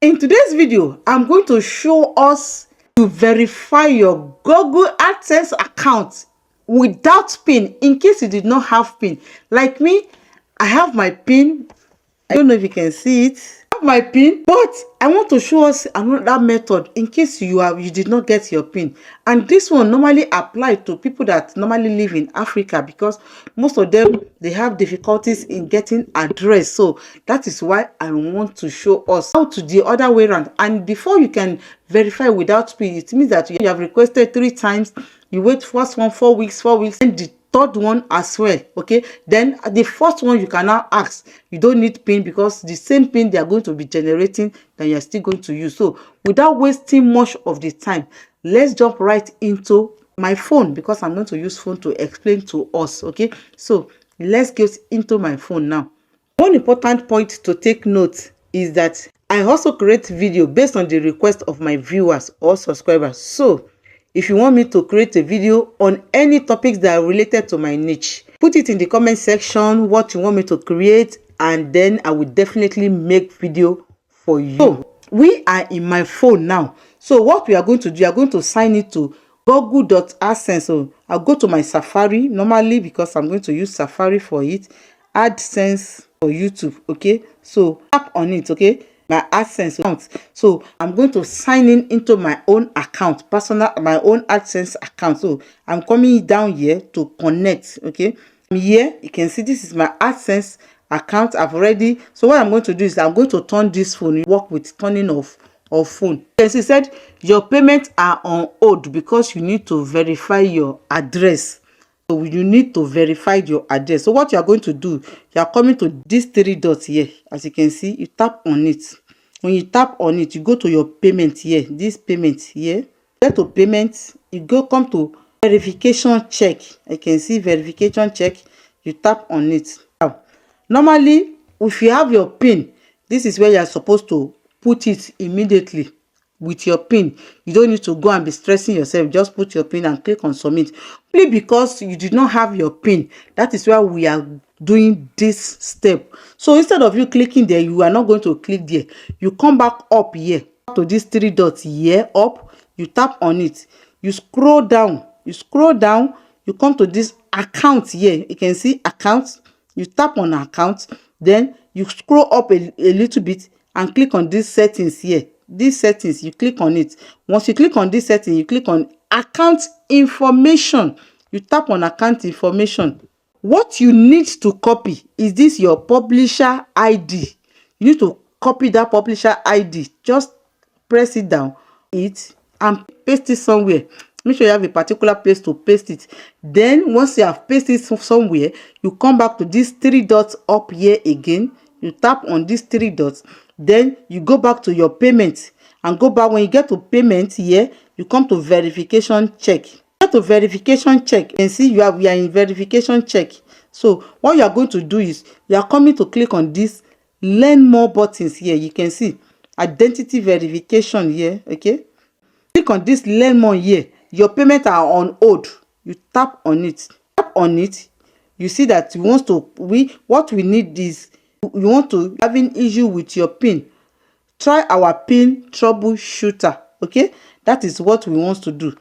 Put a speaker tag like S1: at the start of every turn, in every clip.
S1: In today's video, I'm going to show us to verify your Google AdSense account without PIN in case you did not have PIN. Like me, I have my PIN. I don't know if you can see it. I have my PIN, but I want to show us another method in case you did not get your PIN. And this one normally applies to people that normally live in Africa, because most of them, they have difficulties in getting address. So that is why I want to show us how to the other way around. And before you can verify without PIN, it means that you have requested 3 times. You wait first one 4 weeks, and the third one as well. Okay, then the first one you can now ask, you don't need PIN, because the same PIN they are going to be generating that you are still going to use. So without wasting much of the time, let's jump right into my phone, because I'm going to use phone to explain to us. Okay, so let's get into my phone now. One important point to take note is that I also create video based on the request of my viewers or subscribers. So if you want me to create a video on any topics that are related to my niche, put it in the comment section what you want me to create, and then I will definitely make video for you. So we are in my phone now. So what we are going to do, we are going to sign it to google.adsense. So I'll go to my Safari normally, because I'm going to use Safari for it. AdSense for YouTube. Okay, so tap on it. Okay, my AdSense account. So I'm going to sign in into my own account, my own AdSense account. So I'm coming down here to connect. Okay, here you can see this is my AdSense account. I've already, so what I'm going to do is I'm going to turn this phone, work with turning off phone. As he said, your payments are on hold because you need to verify your address. So you need to verify your address. So what you are going to do, you are coming to these 3 dots here. As you can see, you tap on it. When you tap on it, you go to your payment here. This payment here. Get to payment. You come to verification check. I can see verification check. You tap on it. Now, normally, if you have your PIN, this is where you are supposed to put it immediately. With your PIN, you don't need to go and be stressing yourself. Just put your PIN and click on submit. Only because you did not have your PIN, that is why we are doing this step. So instead of you clicking there, you are not going to click there. You come back up here to these 3 dots here up. You tap on it. You scroll down. You come to this account here. You can see account. You tap on account. Then you scroll up a little bit and click on these settings here. These settings, you click on it. Once you click on this setting, you click on account information. You tap on account information. What you need to copy is this, your publisher ID. You need to copy that publisher ID. Just press it down and paste it somewhere. Make sure you have a particular place to paste it. Then once you have pasted it somewhere, you come back to these 3 dots up here again. You tap on these 3 dots. Then you go back to your payment and go back. When you get to payment here, you come to verification check. Get to verification check and see we are in verification check. So what you are going to do is you are coming to click on this learn more buttons here. You can see identity verification here. Okay, click on this learn more here. Your payments are on hold. You tap on it. You see that what we need is, you want to having issue with your PIN, try our PIN troubleshooter. Okay, that is what we want to do.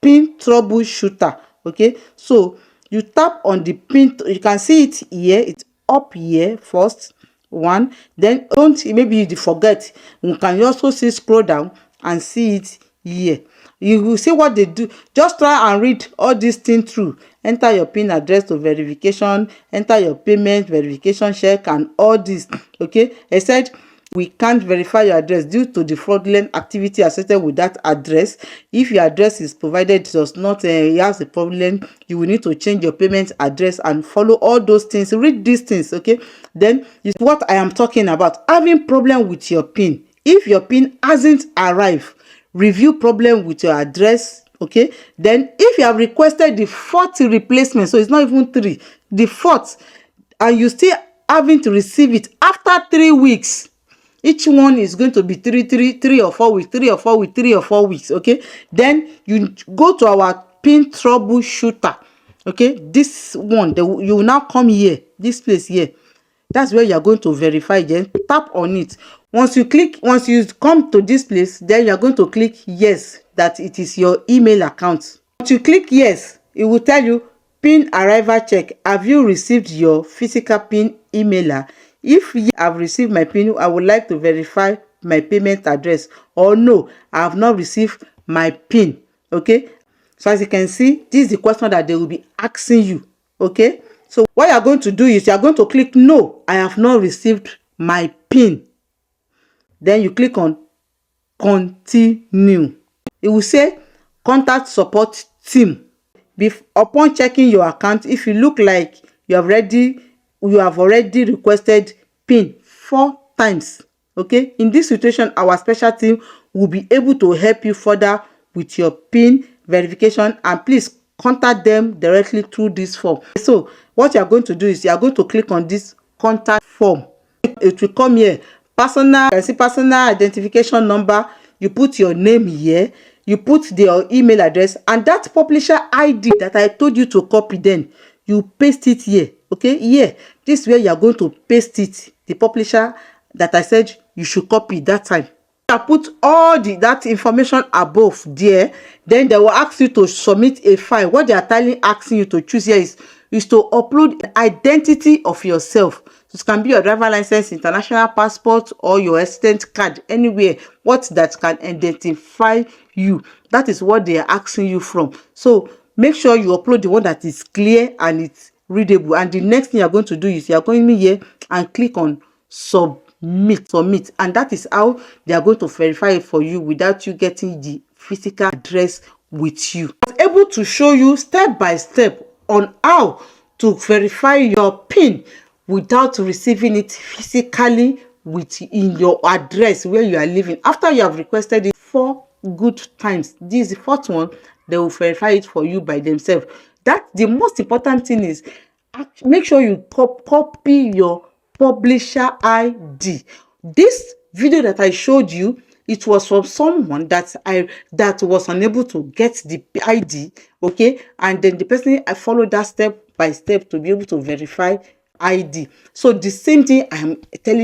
S1: PIN troubleshooter. Okay, so you tap on the PIN. You can see it here. It's up here first one. Then maybe you forget. You can also see, scroll down and see it here. You will see what they do. Just try and read all these things through. Enter your PIN address to verification, enter your payment, verification check, and all this. Okay, I said we can't verify your address due to the fraudulent activity associated with that address. If your address is provided does not has a problem, you will need to change your payment address and follow all those things. Read these things. Okay, then is what I am talking about. Having problem with your PIN. If your PIN hasn't arrived, review problem with your address. Okay, then if you have requested the 4th replacement, so it's not even 3, the 4th, and you still having to receive it after 3 weeks, each one is going to be 3 or 4 weeks, 3 or 4 weeks. Okay, then you go to our PIN troubleshooter. Okay, this one, you will now come here, this place here. That's where you are going to verify. Then tap on it. Once you come to this place, then you are going to click yes, that it is your email account. Once you click yes, it will tell you pin arrival check. Have you received your physical pin emailer? If you have received my pin, I would like to verify my payment address. Or no, I have not received my pin. Okay, so as you can see, this is the question that they will be asking you. Okay, so what you are going to do is you are going to click no, I have not received my pin. Then you click on continue. It will say contact support team. Upon checking your account, if you look like you have already requested pin 4 times, okay, in this situation our special team will be able to help you further with your pin verification, and please contact them directly through this form. So what you are going to do is you are going to click on this contact form. It will come here, personal, you can see personal identification number. You put your name here, you put your email address, and that publisher ID that I told you to copy, then you paste it here. Okay, here, this is where you are going to paste it, the publisher that I said you should copy that time. I put all that information above there. Then they will ask you to submit a file. What they are asking you to choose here is to upload the identity of yourself. It can be your driver license, international passport, or your resident card, anywhere what that can identify you. That is what they are asking you from. So make sure you upload the one that is clear and it's readable. And the next thing you are going to do is you are going here and click on submit, and that is how they are going to verify it for you without you getting the physical address with you. I was able to show you step by step on how to verify your pin without receiving it physically in your address where you are living. After you have requested it 4 good times, this is the 4th one, they will verify it for you by themselves. That the most important thing is make sure you copy your publisher ID. This video that I showed you, it was from someone that was unable to get the ID, okay, and then the person I followed that step by step to be able to verify ID. So the same thing I'm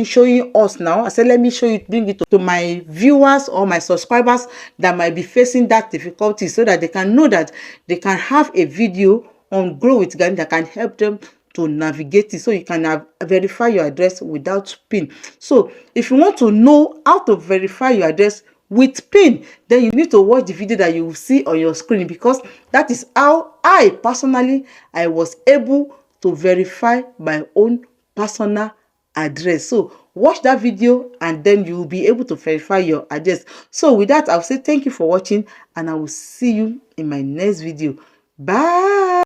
S1: showing us now. I said let me show you, bring it to my viewers or my subscribers that might be facing that difficulty, so that they can know that they can have a video on Grow With Ganny that can help them to navigate it, so you can verify your address without pin. So if you want to know how to verify your address with pin, then you need to watch the video that you will see on your screen, because that is how I personally was able to verify my own personal address. So watch that video and then you will be able to verify your address. So with that, I'll say thank you for watching, and I will see you in my next video. Bye.